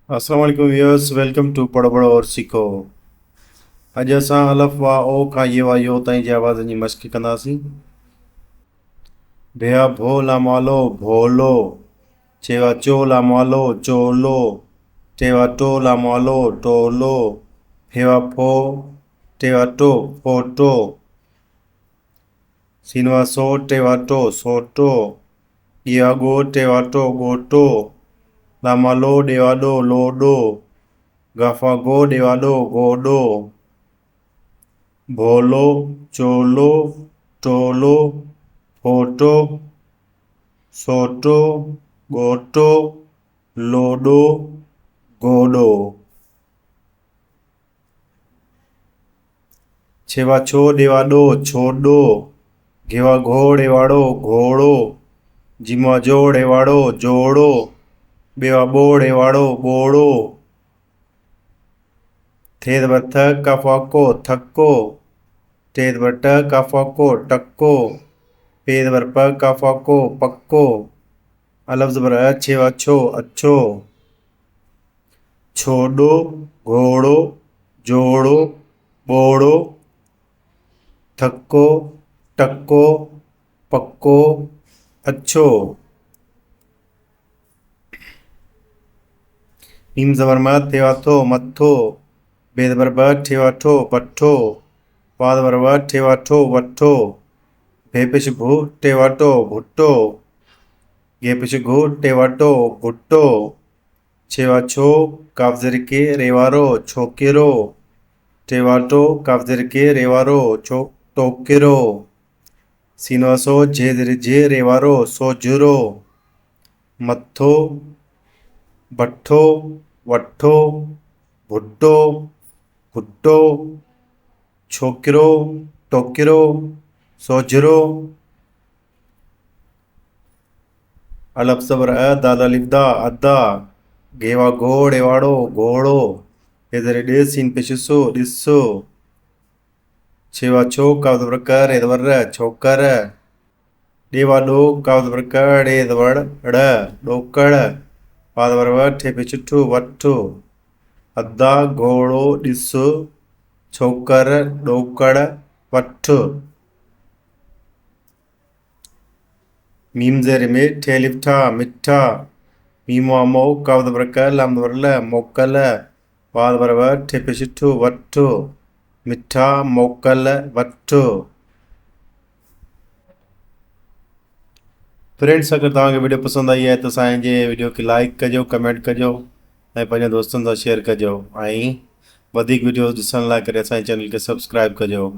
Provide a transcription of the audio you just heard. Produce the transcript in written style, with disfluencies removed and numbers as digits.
अस्सलाम वालेकुम viewers, welcome to पढ़ो पढ़ो और सीखो। अॼु असां अलफ वा ओ खां ये वा यो ताईं जे आवाज़नि जी मश्क़ कंदासीं। भेया भो ला मालो भोलो, चेवा चो ला मालो चोलो, टेवा टो ला मालो टोलो, फेवा फो टेवा टो फोटो, सीनवा सो टेवा टो सोटो, गिया गो टेवा टो गोटो, ला मालो डेवाडो लोडो, गाफा गो डेवाडो गोडो, भोलो चोलो टोलो फोटो सोटो गोटो लोडो गोडो, छेवा छो डेवाडो छोडो, घेवा घो डेवाडो घोड़ो, जीमा जो डेवाडो जोड़ो, बेवा बो डेवाडो बोड़ो, थेद बथ कफाको थक्को, तेद बट कफाको टक्को, पेद बर प कफाको पक्को, अलफ्ज बर छेवा छो अच्छो, छोड़ो घोड़ो जोड़ो बोड़ो, थक्को टक्को पक्को अच्छो, मीम जबर मत थेवा थो मत्थो, बेद बर ब ठेवा ठो पट्ठो, वाद बर व ठेवा ठो वट्ठो, भेपिश भू टेवा टो भुट्टो, गेपिश घू टेवा टो भुट्टो, छेवा छो काफजर के रेवारो छोकेरो, टेवाटो काफजर के रेवारो छो टोकेरो, सीनवासो झेदर झे रेवारो सोजुरो, मत्थो भट्ठो वट्ठो भुट्टो भुट्टो, छोकिरो टोकिरो सोजरो, अलफ सबर दादा लिफ्दा अद्दा, घेवा घोड़ एवाड़ो घोड़ो, एदरे डेसिन पेशुसो डिस्सो, छेवा छो कावदबर कर एदवर छोकर, डेवा डो कावदबर कर एदवर डोकड़, पादवर ठे पेचुट्ठू वट्ठू, अद्दा घोड़ो डिस्सो छोकर डोकड़ वट्ठू, मीम जेर में ठे लिफ्ठा मिठा, मीमो मो कावदबर कर लामदबर मोकल, पादवर ठे पेचुट्ठू वट्ठू, मिठा मोकल वट्ठू। फ्रेंड्स, अगर तव्हांखे वीडियो पसंद आई है तो असांजे वीडियो खे लाइक कजो, कमेंट कजो ऐं पंहिंजे दोस्तनि सां शेयर कजो ऐं वधीक वीडियोस ॾिसण लाइ करे असांजे चैनल खे सब्सक्राइब कजो।